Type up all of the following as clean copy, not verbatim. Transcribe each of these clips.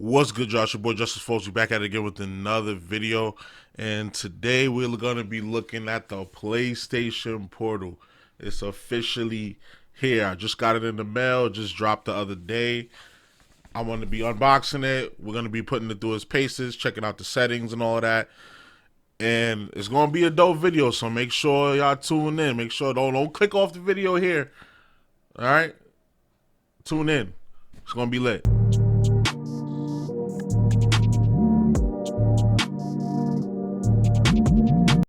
What's good, Josh? Your boy JusticeXFalls. We're back at it again with another video, and today we're gonna be looking at the PlayStation Portal. It's officially here. I just got it in the mail. Just dropped the other day. I'm gonna be unboxing it. We're gonna be putting it through its paces, checking out the settings and all of that. And it's gonna be a dope video, so make sure y'all tune in. Make sure don't click off the video here. All right, tune in. It's gonna be lit.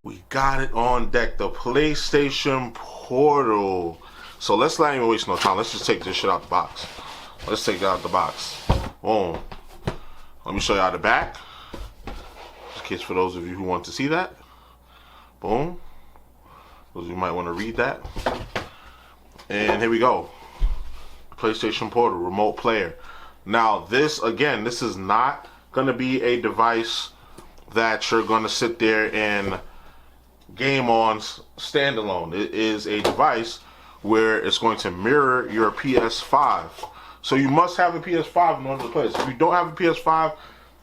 We got it on deck, the PlayStation Portal. So let's not even waste no time. Let's just take this shit out the box. Let's take it out the box. Boom. Let me show y'all the back. Just in case for those of you who want to see that. Boom. Those of you might want to read that. And here we go. PlayStation Portal, remote player. Now this, again, this is not going to be a device that you're going to sit there and game on standalone. It is a device where it's going to mirror your PS5. So you must have a PS5 in order to play this. If you don't have a PS5,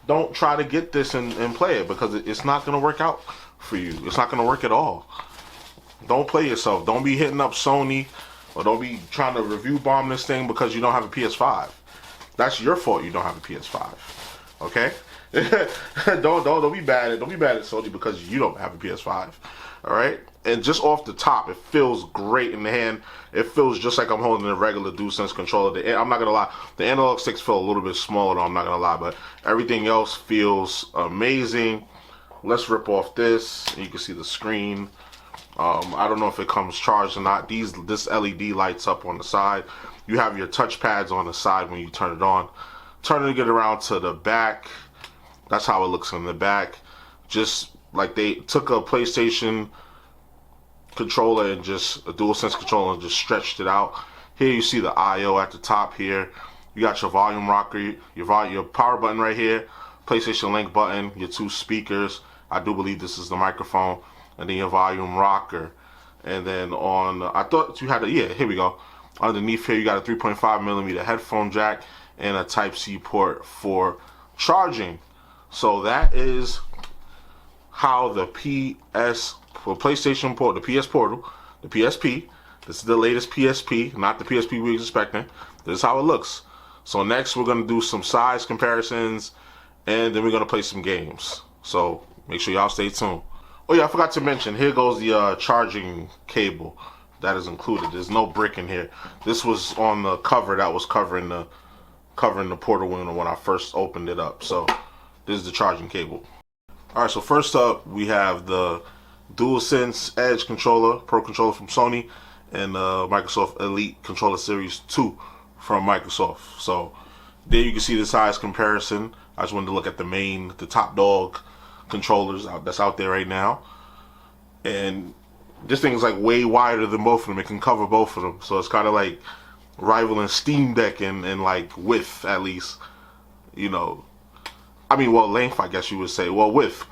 don't try to get this and play it, because it's not going to work out for you. It's not going to work at all. Don't play yourself. Don't be hitting up Sony, or don't be trying to review bomb this thing because you don't have a PS5. That's your fault you don't have a PS5. Okay? don't be bad at Sony because you don't have a PS5. All right, and just off the top, it feels great in the hand. It feels just like I'm holding a regular DualSense controller. I'm not gonna lie, the analog sticks feel a little bit smaller though, I'm not gonna lie, but everything else feels amazing. Let's rip off this. You can see the screen. I don't know if it comes charged or not. This LED lights up on the side. You have your touch pads on the side when you turn it on. Turning it around to the back. That's how it looks in the back. Just like they took a PlayStation controller and just a DualSense controller and just stretched it out. Here you see the I/O at the top here. You got your volume rocker, your power button right here, PlayStation Link button, your two speakers. I do believe this is the microphone, and then your volume rocker. And then on, I thought you had yeah, here we go. Underneath here you got a 3.5mm headphone jack and a Type-C port for charging. So that is how the PlayStation Portal, the PS Portal, the PSP, this is the latest PSP, not the PSP we was expecting. This is how it looks. So next we're going to do some size comparisons, and then we're going to play some games. So make sure y'all stay tuned. Oh yeah, I forgot to mention, here goes the charging cable that is included. There's no brick in here. This was on the cover that was covering the Portal window when I first opened it up. So this is the charging cable. Alright, so first up we have the DualSense Edge controller, Pro controller from Sony, and the Microsoft Elite Controller Series 2 from Microsoft. So there you can see the size comparison. I just wanted to look at the top dog controllers that's out there right now. And this thing is like way wider than both of them. It can cover both of them. So it's kind of like rivaling Steam Deck in like width, at least. You know, I mean, well, length, I guess you would say. Well, width,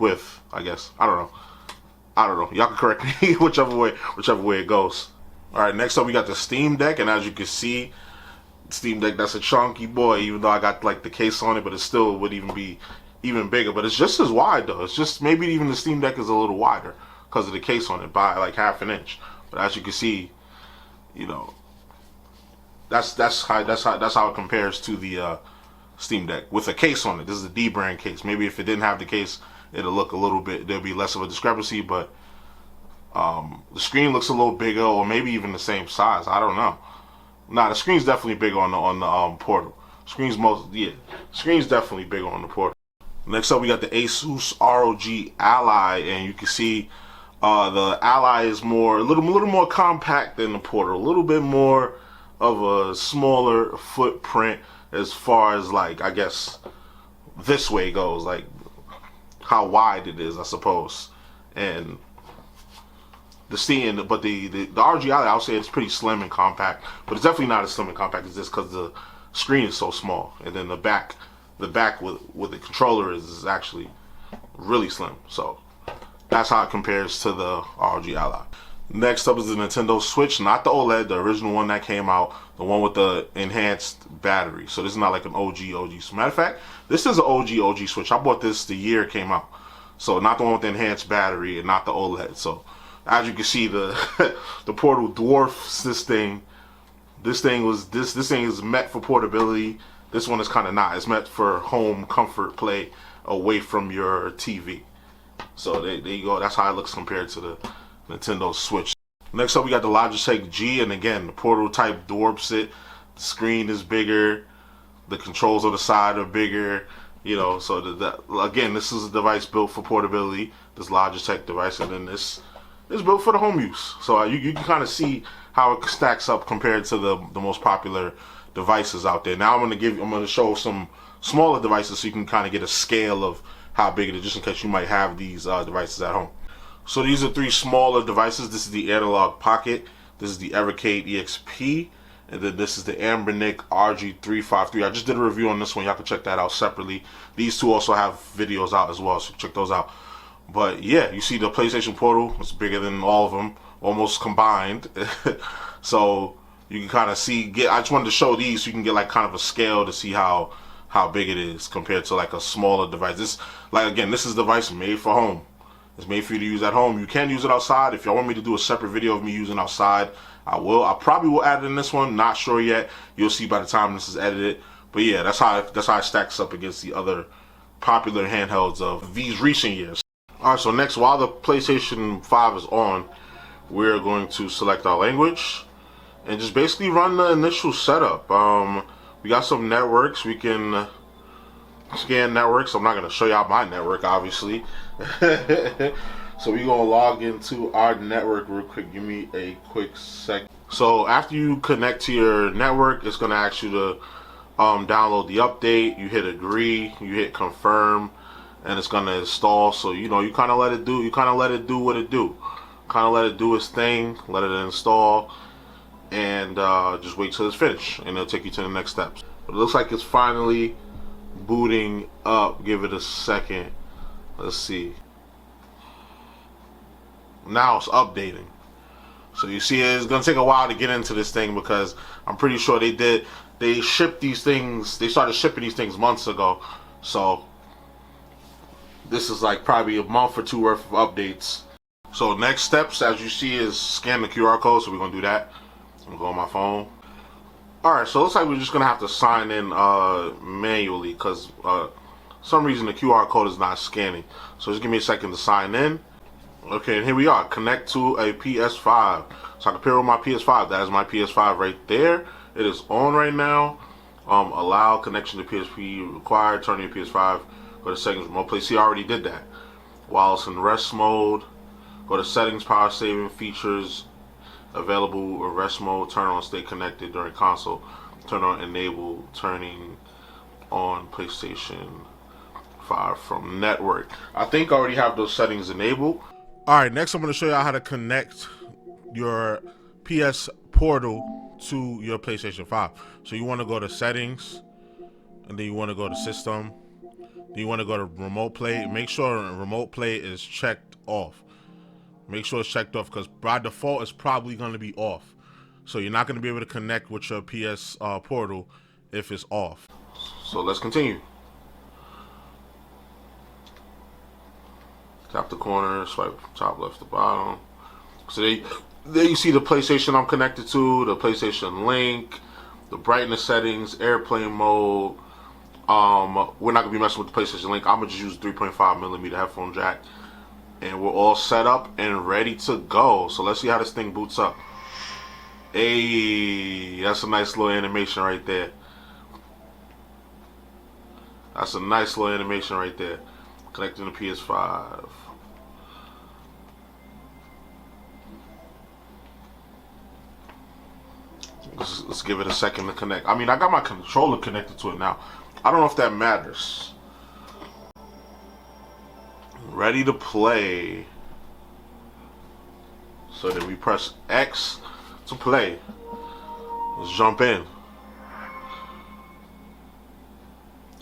I guess. I don't know. Y'all can correct me whichever way it goes. All right, next up we got the Steam Deck, and as you can see, Steam Deck, that's a chunky boy. Even though I got like the case on it, but it still would even be even bigger. But it's just as wide though. It's just maybe even the Steam Deck is a little wider because of the case on it by like half an inch. But as you can see, you know, that's how it compares to the Steam Deck with a case on it. This is a D brand case. Maybe if it didn't have the case, it'll look a little bit, there'll be less of a discrepancy, but the screen looks a little bigger, or maybe even the same size. I don't know. Nah, the screen's definitely bigger on the Portal. Screen's definitely bigger on the Portal. Next up we got the Asus ROG Ally, and you can see the Ally is a little more compact than the Portal, a little bit more of a smaller footprint as far as, like, I guess this way goes, like how wide it is, I suppose. And the ROG Ally, I would say it's pretty slim and compact, but it's definitely not as slim and compact as this because the screen is so small, and then the back with the controller is actually really slim. So that's how it compares to the ROG Ally. Next up is the Nintendo Switch, not the OLED, the original one that came out, the one with the enhanced battery. So this is not like an OG. So matter of fact, this is an OG Switch. I bought this the year it came out. So not the one with the enhanced battery and not the OLED. So as you can see, the the Portal dwarfs this thing. This thing is meant for portability. This one is kind of not. It's meant for home comfort play away from your TV. So there you go. That's how it looks compared to the Nintendo Switch. Next up, we got the Logitech G, and again, the Portal type dwarfs it. The screen is bigger. The controls on the side are bigger. You know, so again, this is a device built for portability. This Logitech device, and then this is built for the home use. So you can kind of see how it stacks up compared to the most popular devices out there. Now I'm going to show some smaller devices so you can kind of get a scale of how big it is, just in case you might have these devices at home. So these are three smaller devices. This is the Analog Pocket, this is the Evercade EXP, and then this is the Ambernic RG353. I just did a review on this one. Y'all can check that out separately. These two also have videos out as well, so check those out. But yeah, you see the PlayStation Portal, it's bigger than all of them, almost combined. So you can kind of see, I just wanted to show these so you can get like kind of a scale to see how big it is compared to like a smaller device. This, like again, this is a device made for home. It's made for you to use at home. You can use it outside. If y'all want me to do a separate video of me using outside, I will. I probably will add it in this one. Not sure yet. You'll see by the time this is edited. But yeah, that's how it stacks up against the other popular handhelds of these recent years. Alright, so next, while the PlayStation 5 is on, we're going to select our language and just basically run the initial setup. We got some networks. We can scan networks. I'm not going to show y'all my network, obviously. So we're going to log into our network real quick. Give me a quick sec. So after you connect to your network, it's going to ask you to download the update. You hit agree, you hit confirm, and it's going to install. So you know, you kind of let it do what it do. Kind of let it do its thing, let it install, and just wait till it's finished, and it'll take you to the next steps. But it looks like it's finally booting up. Give it a second. Let's see. Now it's updating. So you see, it's gonna take a while to get into this thing because I'm pretty sure they shipped these things. They started shipping these things months ago. So this is like probably a month or two worth of updates. So next steps, as you see, is scan the QR code. So we're gonna do that. I'm gonna go on my phone. Alright, so it looks like we're just gonna have to sign in manually because some reason the QR code is not scanning. So just give me a second to sign in. Okay, and here we are. Connect to a PS5. So I can pair with my PS5. That is my PS5 right there. It is on right now. Allow connection to PSP required. Turn your PS5. Go to settings, remote play. See, I already did that. While it's in rest mode, go to settings, power saving, features, available or rest mode. Turn on stay connected during console. Turn on enable turning on PlayStation 5 from network. I think I already have those settings enabled. Alright, next I'm going to show you how to connect your PS Portal to your PlayStation 5. So you want to go to settings, and then you want to go to system, then you want to go to remote play. Make sure remote play is checked off. Make sure it's checked off because by default it's probably going to be off. So you're not going to be able to connect with your PS Portal if it's off. So let's continue. Tap the corner, swipe top, left to bottom. So there you see the PlayStation I'm connected to, the PlayStation Link, the brightness settings, airplane mode. We're not gonna be messing with the PlayStation Link. I'm gonna just use 3.5mm headphone jack, and we're all set up and ready to go. So let's see how this thing boots up. Hey, that's a nice little animation right there. That's a nice little animation right there. Connecting the PS5. Let's give it a second to connect. I mean, I got my controller connected to it now. I don't know if that matters. Ready to play. So then we press X to play. Let's jump in.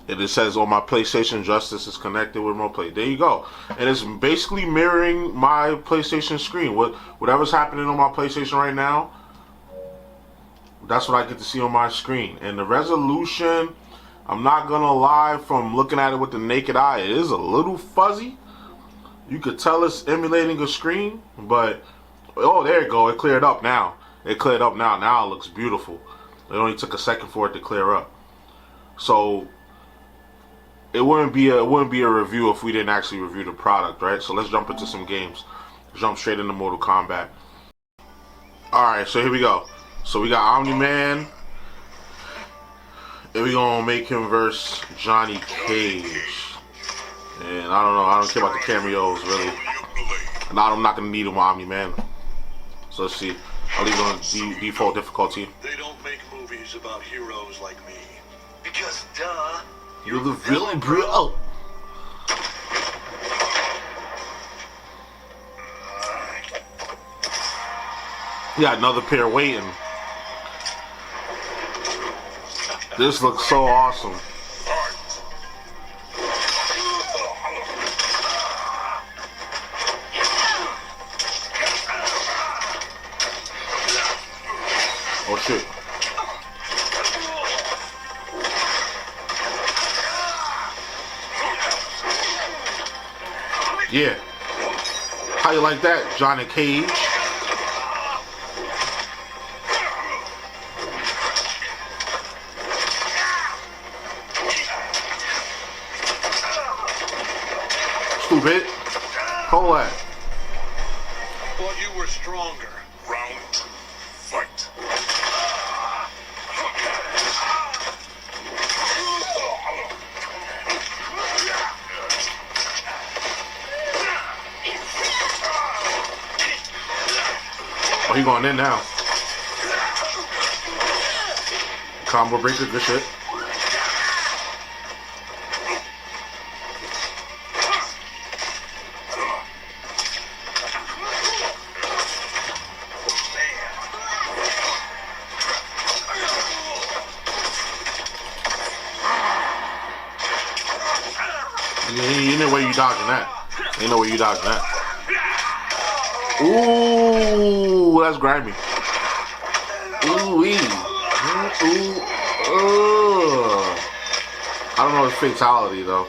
And it says on my PlayStation, Justice is connected with remote play. There you go. And it's basically mirroring my PlayStation screen. Whatever's happening on my PlayStation right now, that's what I get to see on my screen. And the resolution, I'm not gonna lie, from looking at it with the naked eye, it is a little fuzzy. You could tell it's emulating a screen, but oh, there you go. It cleared up now. It cleared up now. Now it looks beautiful. It only took a second for it to clear up. So it wouldn't be a review if we didn't actually review the product, right? So let's jump into some games. Jump straight into Mortal Kombat. Alright, so here we go. So we got Omni-Man. And we're gonna make him versus Johnny Cage. And I don't know, I don't care about the cameos really. And I'm not gonna need him with Omni-Man. So let's see. I'll leave it on default difficulty. They don't make movies about heroes like me. Because duh. You're the villain, bro. Yeah, another pair waiting. This looks so awesome. Oh shit. Yeah. How you like that, Johnny Cage? Stupid. Hold that. Thought you were stronger. Round. Fight. Oh, he going in now. Combo breaker, good shit. Ain't no way you dodging that. Ain't no way you dodging that. Ooh, that's grimy. Ooh wee. I don't know his fatality though.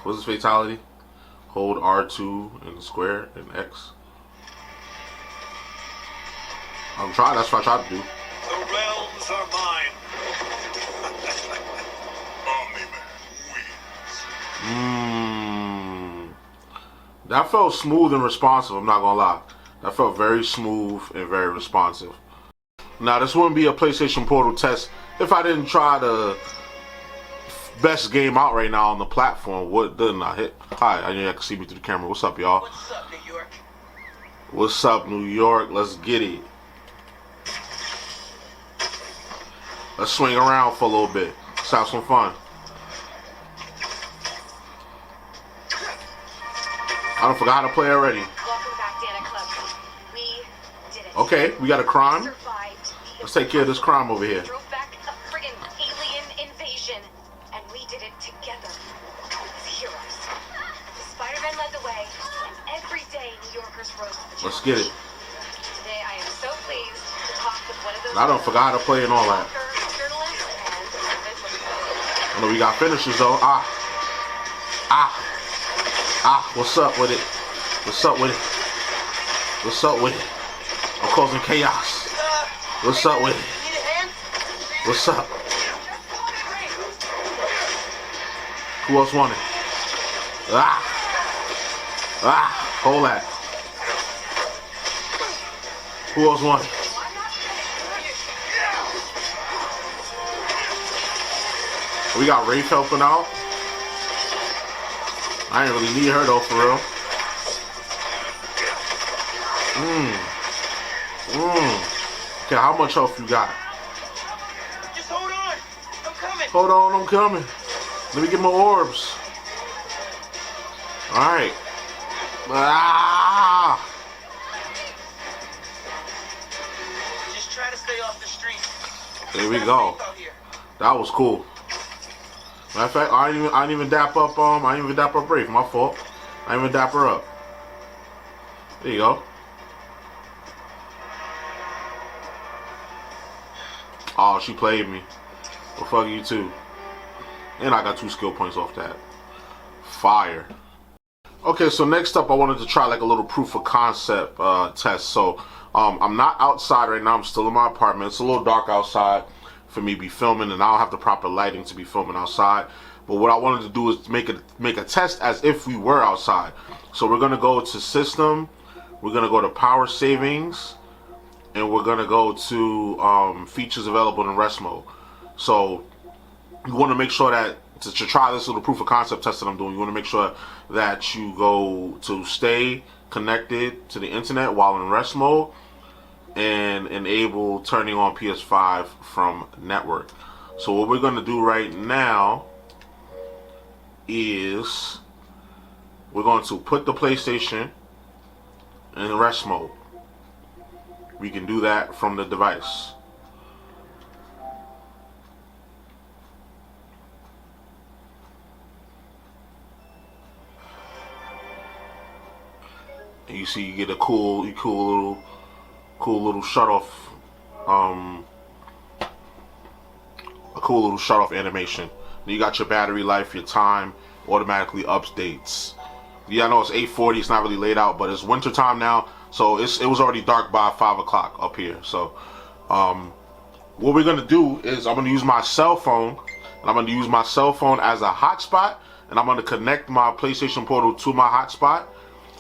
What's his fatality? Hold R2 and square and X. I'm trying. That's what I tried to do. The realms are mine. That felt smooth and responsive, I'm not gonna lie. That felt very smooth and very responsive. Now, this wouldn't be a PlayStation Portal test if I didn't try the best game out right now on the platform. What didn't I hit? Hi, I know y'all can see me through the camera. What's up, y'all? What's up, New York? What's up, New York? Let's get it. Let's swing around for a little bit. Let's have some fun. I don't forgot how to play already. Welcome back, Dana Club. We did it. Okay, we got a crime. Survived. Let's take care of this crime over here. Drove back a friggin' alien invasion, and we did it together as heroes. Spider-Man led the way, and every day New Yorkers rose to the challenge. Let's get it. Today I am so pleased to talk with one of those. I don't forgot how to play and all that. Journalists and I know we got finishers though. What's up with it? What's up with it? What's up with it? I'm causing chaos. What's up with it? What's up? Who else want it? Hold that. Who else want it? We got Rafe helping out. I ain't really need her though, for real. Okay, how much health you got? Just hold on. I'm coming. Hold on, I'm coming. Let me get my orbs. Alright. Just try to stay off the street. There we go. That was cool. Matter of fact, I didn't even dap up Brave. My fault. I didn't even dap her up. There you go. Oh, she played me. Well, fuck you too. And I got 2 skill points off that. Fire. Okay, so next up I wanted to try like a little proof of concept test. So I'm not outside right now. I'm still in my apartment. It's a little dark outside for me to be filming, and I don't have the proper lighting to be filming outside. But what I wanted to do is make a test as if we were outside. So we're gonna go to System, we're gonna go to Power Savings, and we're gonna go to Features Available in Rest Mode. So you want to make sure that to try this little proof of concept test that I'm doing, you want to make sure that you go to stay connected to the internet while in rest mode and enable turning on PS5 from network. So what we're going to do right now is we're going to put the PlayStation in rest mode. We can do that from the device. And you see, you get a cool little shut off, a cool little shut off animation. Then you got your battery life, your time automatically updates. Yeah, I know it's 8:40. It's not really laid out, but it's winter time now, so it was already dark by 5 o'clock up here. So, what we're gonna do is I'm gonna use my cell phone, and I'm gonna use my cell phone as a hotspot, and I'm gonna connect my PlayStation Portal to my hotspot.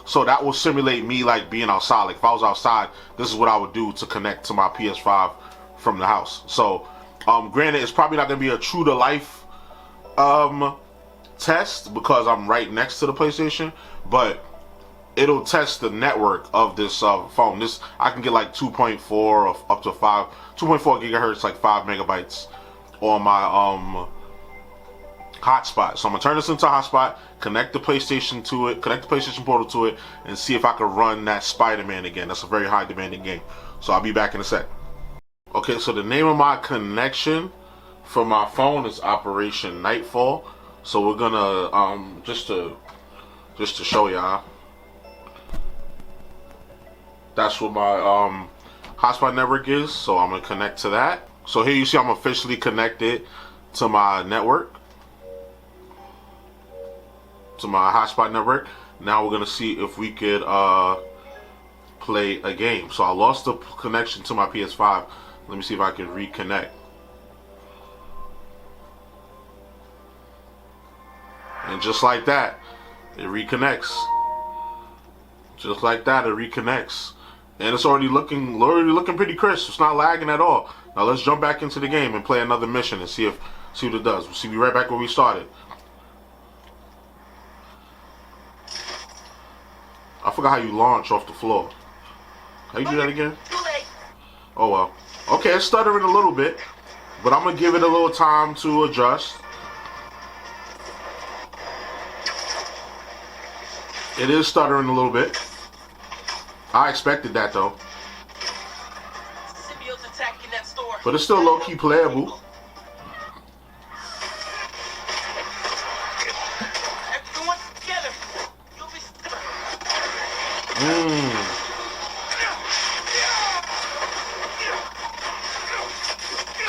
So that will simulate me like being outside. Like if I was outside, this is what I would do to connect to my PS5 from the house. So, granted, it's probably not gonna be a true to life test because I'm right next to the PlayStation, but it'll test the network of this phone. This I can get like 2.4 or up to 2.4 gigahertz, like 5 megabytes on my hotspot. So I'm gonna turn this into a hotspot, connect the PlayStation to it, connect the PlayStation Portal to it, and see if I can run that Spider-Man again. That's a very high demanding game. So I'll be back in a sec. Okay, so the name of my connection for my phone is Operation Nightfall. So we're gonna just to show y'all. That's what my hotspot network is. So I'm gonna connect to that. So here you see I'm officially connected to my network, to my hotspot network. Now we're gonna see if we could play a game. So I lost the connection to my PS5. Let me see if I can reconnect. And just like that, it reconnects. Just like that, it reconnects. And it's already looking pretty crisp. It's not lagging at all. Now let's jump back into the game and play another mission and see what it does. We'll see you right back where we started. I forgot how you launch off the floor. How you do that again? Oh well. Okay, it's stuttering a little bit, but I'm gonna give it a little time to adjust. It is stuttering a little bit. I expected that though. But it's still low-key playable.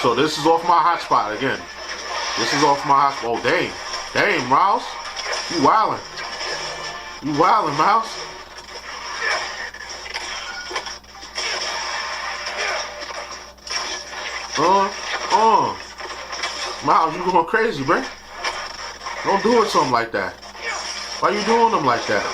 So this is off my hotspot again. This is off my hotspot. Oh dang. Dang, Miles. You wildin'. You wildin', Miles. Miles, you going crazy, bruh. Don't do it to him like that. Why you doing them like that?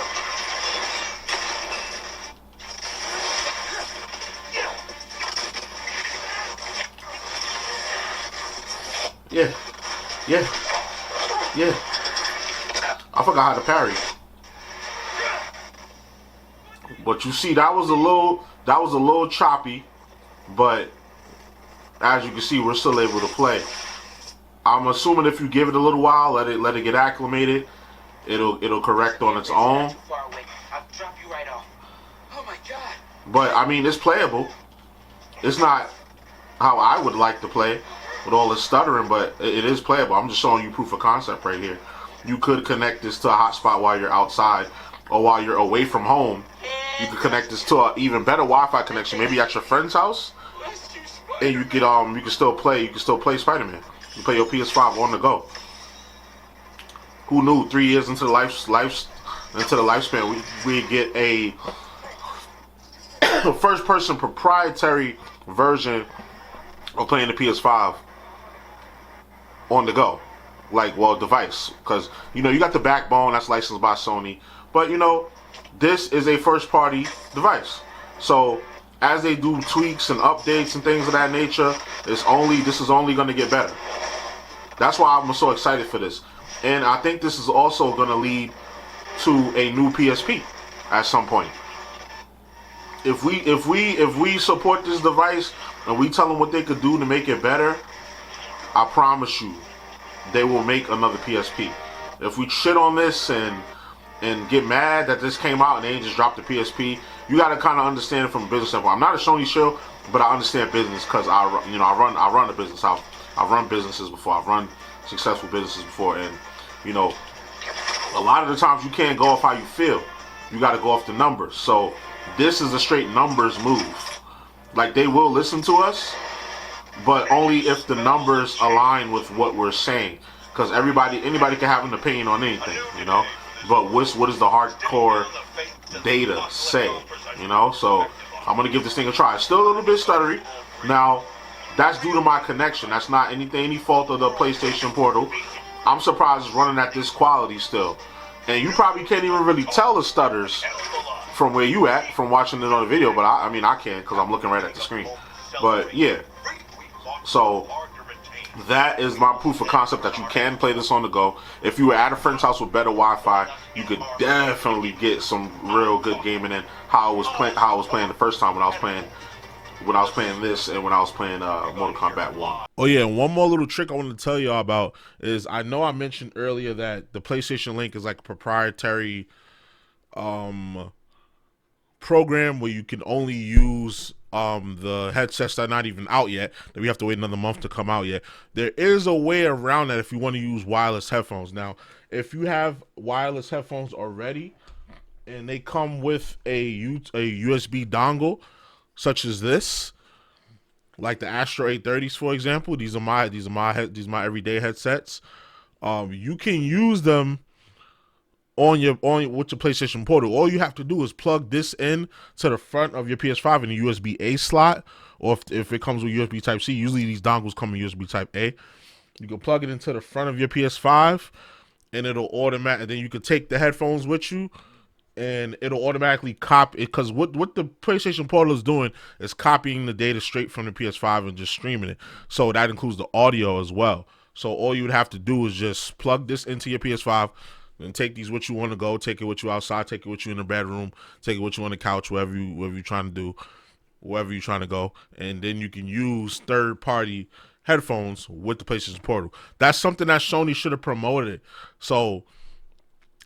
Yeah. Yeah. Yeah. I forgot how to parry. But you see, that was a little choppy, but as you can see, we're still able to play. I'm assuming if you give it a little while, let it get acclimated, it'll correct on its own. But I mean, it's playable. It's not how I would like to play, with all the stuttering, but it is playable. I'm just showing you proof of concept right here. You could connect this to a hotspot while you're outside or while you're away from home. You could connect this to an even better Wi-Fi connection, maybe at your friend's house, and you can still play. You can still play Spider-Man. You play your PS5 on the go. Who knew 3 years into the lifespan we get a first-person proprietary version of playing the PS5 on the go, device, because you got the backbone that's licensed by Sony, but this is a first-party device. So as they do tweaks and updates and things of that nature, this is only going to get better. That's why I'm so excited for this, and I think this is also going to lead to a new PSP at some point. If we support this device and we tell them what they could do to make it better, I promise you, they will make another PSP. If we shit on this and get mad that this came out and they just dropped the PSP, you got to kind of understand it from a business standpoint. I'm not a Sony shill, but I understand business because I run a business. I've run businesses before. I've run successful businesses before, and a lot of the times you can't go off how you feel. You got to go off the numbers. So this is a straight numbers move. Like, they will listen to us, but only if the numbers align with what we're saying. Because anybody can have an opinion on anything, But what does the hardcore data say, So I'm gonna give this thing a try. It's still a little bit stuttery. Now, that's due to my connection. That's not any fault of the PlayStation Portal. I'm surprised it's running at this quality still. And you probably can't even really tell the stutters from where you at, from watching it on the video, but I can, because I'm looking right at the screen. But yeah, so that is my proof of concept that you can play this on the go. If you were at a friend's house with better Wi-Fi, you could definitely get some real good gaming in. How I was playing the first time when I was playing this and when I was playing Mortal Kombat 1. Oh yeah, and one more little trick I want to tell y'all about is, I know I mentioned earlier that the PlayStation Link is like a proprietary program where you can only use the headsets that are not even out yet, that we have to wait another month to come out yet. There is a way around that if you want to use wireless headphones. Now, if you have wireless headphones already and they come with a USB dongle, such as this, like the Astro 830s, for example, these are my everyday headsets. You can use them with your PlayStation Portal. All you have to do is plug this in to the front of your PS5 in a USB-A slot, or if it comes with USB Type-C. Usually these dongles come in USB Type-A. You can plug it into the front of your PS5, and it'll and then you can take the headphones with you, and it'll automatically copy it, because what the PlayStation Portal is doing is copying the data straight from the PS5 and just streaming it. So that includes the audio as well. So all you would have to do is just plug this into your PS5 and take these with you want to go, take it with you outside, take it with you in the bedroom, take it with you on the couch, wherever you're trying to do, wherever you're trying to go, and then you can use third-party headphones with the PlayStation Portal. That's something that Sony should have promoted. So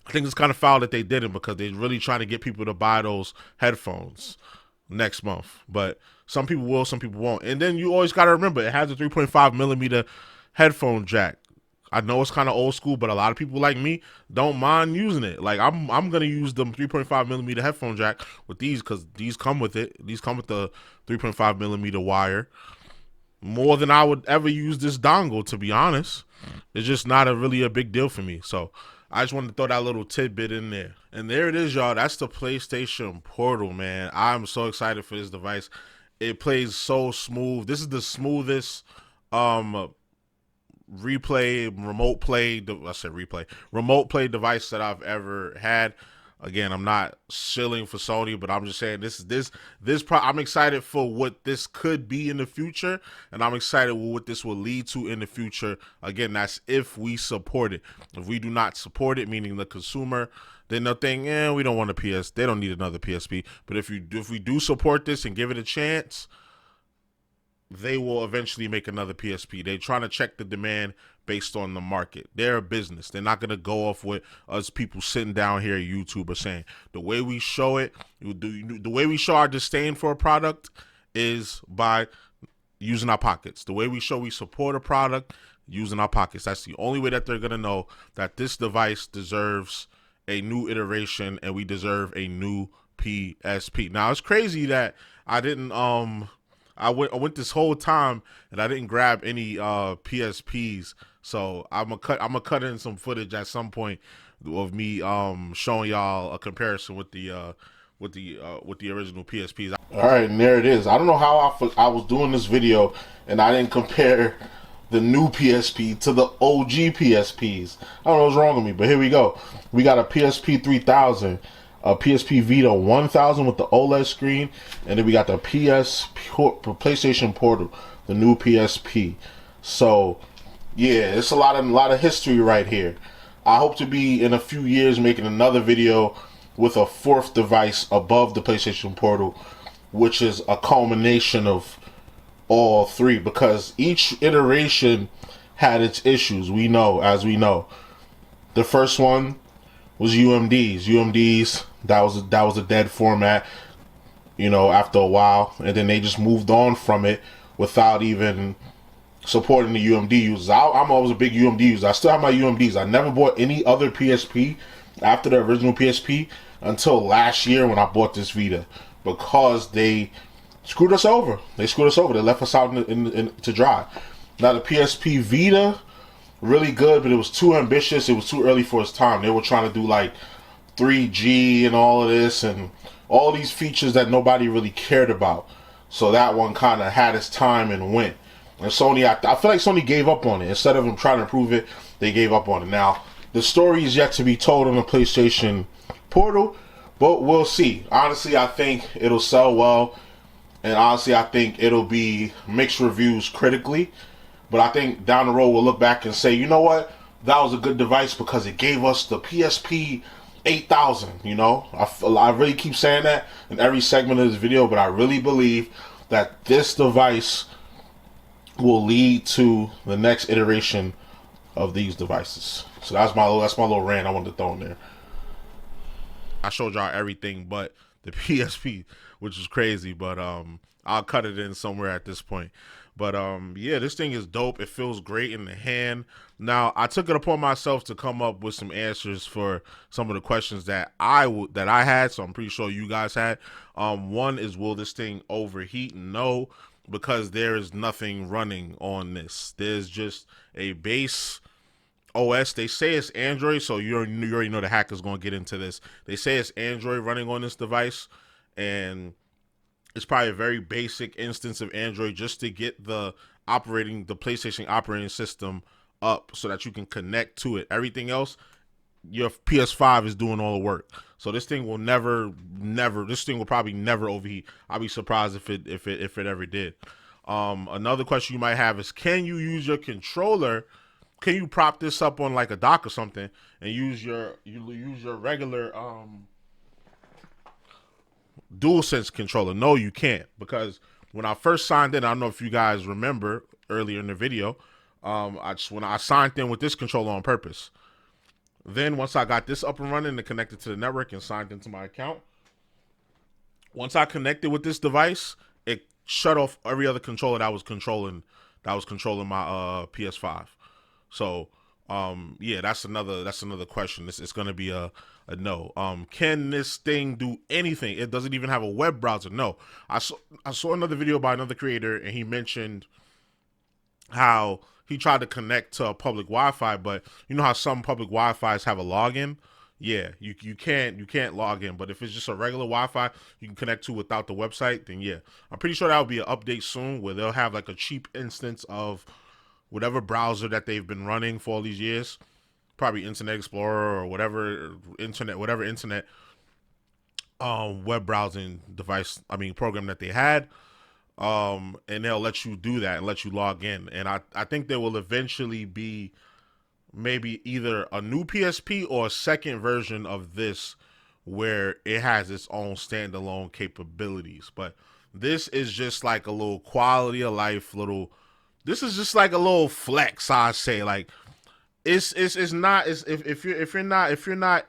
I think it's kind of foul that they didn't, because they're really trying to get people to buy those headphones next month. But some people will, some people won't. And then you always got to remember, it has a 3.5 millimeter headphone jack. I know it's kind of old school, but a lot of people like me don't mind using it. Like, I'm gonna use the 3.5 millimeter headphone jack with these, because these come with it. These come with the 3.5 millimeter wire more than I would ever use this dongle, to be honest. It's just not really a big deal for me. So I just wanted to throw that little tidbit in there. And there it is, y'all. That's the PlayStation Portal, man. I'm so excited for this device. It plays so smooth. This is the smoothest remote play device that I've ever had. Again, I'm not shilling for Sony, but I'm just saying I'm excited for what this could be in the future, and I'm excited with what this will lead to in the future. Again, that's if we support it. If we do not support it, meaning the consumer, then they'll think, we don't want a PS. They don't need another PSP. But if we do support this and give it a chance, they will eventually make another PSP. They're trying to check the demand based on the market. They're a business. They're not going to go off what us people sitting down here at YouTube are saying. The way we show it, the way we show our disdain for a product is by using our pockets. The way we show we support a product, using our pockets. That's the only way that they're gonna know that this device deserves a new iteration and we deserve a new PSP. Now it's crazy that I didn't I went this whole time and I didn't grab any PSPs. So I'm gonna cut in some footage at some point of me showing y'all a comparison with the original PSPs. All right, and there it is. I don't know how I was doing this video and I didn't compare the new PSP to the OG PSPs. I don't know what's wrong with me, but here we go. We got a PSP 3000, a PSP Vita 1000 with the OLED screen, and then we got the PlayStation Portal, the new PSP. So, yeah, it's a lot of history right here. I hope to be in a few years making another video with a fourth device above the PlayStation Portal, which is a culmination of all three, because each iteration had its issues. As we know, the first one was UMDs. That was a dead format, after a while, and then they just moved on from it without even supporting the UMD users. I'm always a big UMD user. I still have my UMDs. I never bought any other PSP after the original PSP until last year when I bought this Vita, because they screwed us over. They left us out to dry. Now the PSP Vita, really good, but it was too ambitious. It was too early for its time. They were trying to do like 3G and all of this and all these features that nobody really cared about. So that one kind of had its time and went. And Sony, I feel like Sony gave up on it. Instead of them trying to improve it, they gave up on it. Now, the story is yet to be told on the PlayStation Portal, but we'll see. Honestly, I think it'll sell well. And honestly, I think it'll be mixed reviews critically. But I think down the road, we'll look back and say, you know what? That was a good device because it gave us the PSP 8000, I really keep saying that in every segment of this video, but I really believe that this device will lead to the next iteration of these devices. So that's my little rant I wanted to throw in there. I showed y'all everything but the PSP, which is crazy, but I'll cut it in somewhere at this point. But yeah, this thing is dope. It feels great in the hand. Now, I took it upon myself to come up with some answers for some of the questions that I had, so I'm pretty sure you guys had. One is, will this thing overheat? No, because there is nothing running on this. There's just a base OS. They say it's Android, so you already know the hacker's going to get into this. They say it's Android running on this device, and it's probably a very basic instance of Android just to get the PlayStation operating system up so that you can connect to it. Everything else, your PS5 is doing all the work. So this thing will this thing will probably never overheat. I'll be surprised if it ever did. Another question you might have is, can you use your controller? Can you prop this up on like a dock or something and use your regular DualSense controller? No, you can't, because when I first signed in, I don't know if you guys remember earlier in the video, when I signed in with this controller on purpose. Then once I got this up and running and connected to the network and signed into my account, once I connected with this device, it shut off every other controller that was controlling my PS5. So yeah, that's another question. It's gonna be a no. Can this thing do anything? It doesn't even have a web browser. No. I saw another video by another creator, and he mentioned how he tried to connect to a public Wi-Fi, but you know how some public Wi-Fis have a login? Yeah, you can't log in, but if it's just a regular Wi-Fi you can connect to without the website, then yeah. I'm pretty sure that will be an update soon where they'll have like a cheap instance of whatever browser that they've been running for all these years, probably Internet Explorer or whatever internet web browsing program that they had. And they'll let you do that and let you log in. And I think there will eventually be maybe either a new PSP or a second version of this where it has its own standalone capabilities. But this is just like a little quality of life, this is just like a little flex, I say. Like it's not, if you're not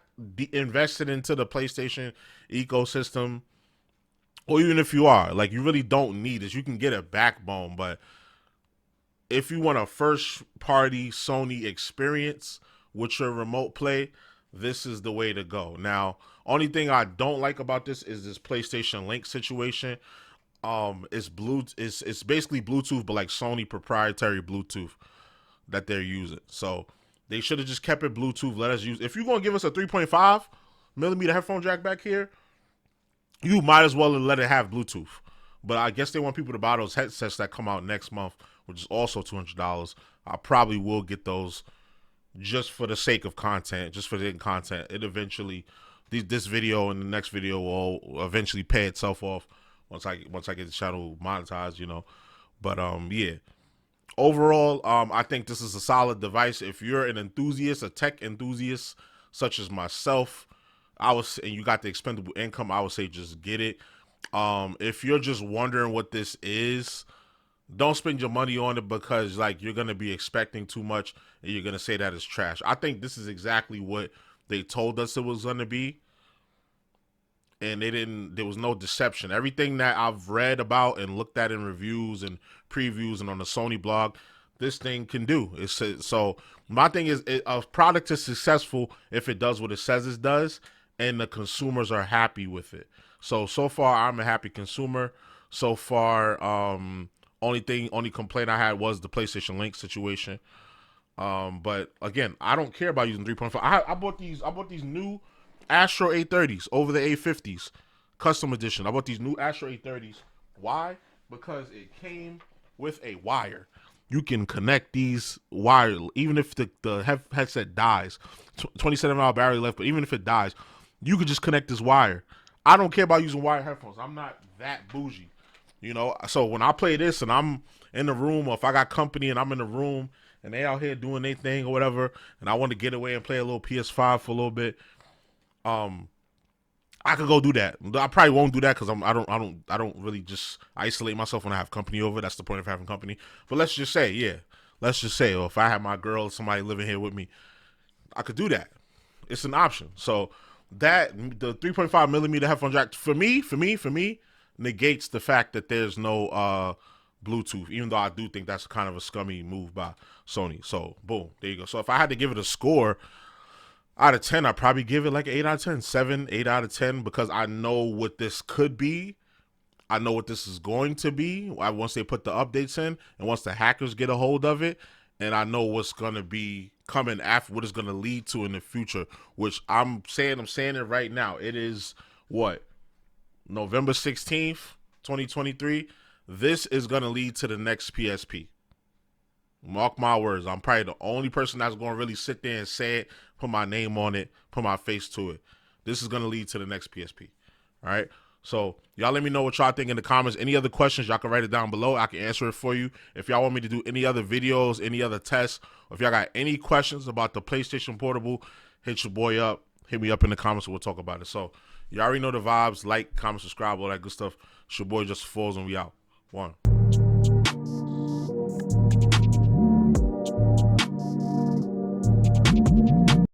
invested into the PlayStation ecosystem, or even if you are, like, you really don't need this. You can get a backbone, but if you want a first party Sony experience with your remote play, this is the way to go. Now, only thing I don't like about this is this PlayStation Link situation. It's basically Bluetooth, but like Sony proprietary Bluetooth that they're using. So they should have just kept it Bluetooth. Let us use, if you're gonna give us a 3.5 millimeter headphone jack back here, you might as well let it have Bluetooth. But I guess they want people to buy those headsets that come out next month, which is also $200. I probably will get those just for the sake of content, just for the content. It eventually, this video and the next video will eventually pay itself off once I get the channel monetized, you know. But yeah. Overall, I think this is a solid device. If you're an enthusiast, a tech enthusiast, such as myself, and you got the expendable income, I would say just get it. If you're just wondering what this is, don't spend your money on it, because like you're gonna be expecting too much and you're gonna say that it's trash. I think this is exactly what they told us it was gonna be, and there was no deception. Everything that I've read about and looked at in reviews and previews and on the Sony blog, this thing can do. So my thing is, a product is successful if it does what it says it does and the consumers are happy with it. So far I'm a happy consumer. So far, only complaint I had was the PlayStation Link situation. But again, I don't care about using 3.5. I bought these new Astro A30s over the A50s, custom edition. I bought these new Astro A30s. Why? Because it came with a wire. You can connect these wire, even if the headset dies. 27-hour battery left, but even if it dies, you could just connect this wire. I don't care about using wired headphones. I'm not that bougie, you know. So when I play this and I'm in the room, or if I got company and I'm in the room and they out here doing their thing or whatever, and I want to get away and play a little PS5 for a little bit, I could go do that. I probably won't do that because I don't really just isolate myself when I have company over. That's the point of having company. But let's just say, or if I have my girl or somebody living here with me, I could do that. It's an option. So that the 3.5 millimeter headphone jack for me negates the fact that there's no Bluetooth, even though I do think that's kind of a scummy move by Sony. So boom, there you go. So if I had to give it a score out of 10, I'd probably give it like an 8 out of 10, 7, 8 out of 10, because I know what this could be. I know what this is going to be once they put the updates in and once the hackers get a hold of it. And I know what's going to be coming after, what it's going to lead to in the future, which I'm saying it right now. It is what? November 16th, 2023. This is going to lead to the next PSP. Mark my words. I'm probably the only person that's going to really sit there and say it, put my name on it, put my face to it. This is going to lead to the next PSP. All right? So y'all let me know what y'all think in the comments. Any other questions, y'all can write it down below. I can answer it for you. If y'all want me to do any other videos, any other tests, or if y'all got any questions about the PlayStation Portable, hit your boy up. Hit me up in the comments and we'll talk about it. So y'all already know the vibes. Like, comment, subscribe, all that good stuff. It's your boy JusticeXFalls, and we out. One.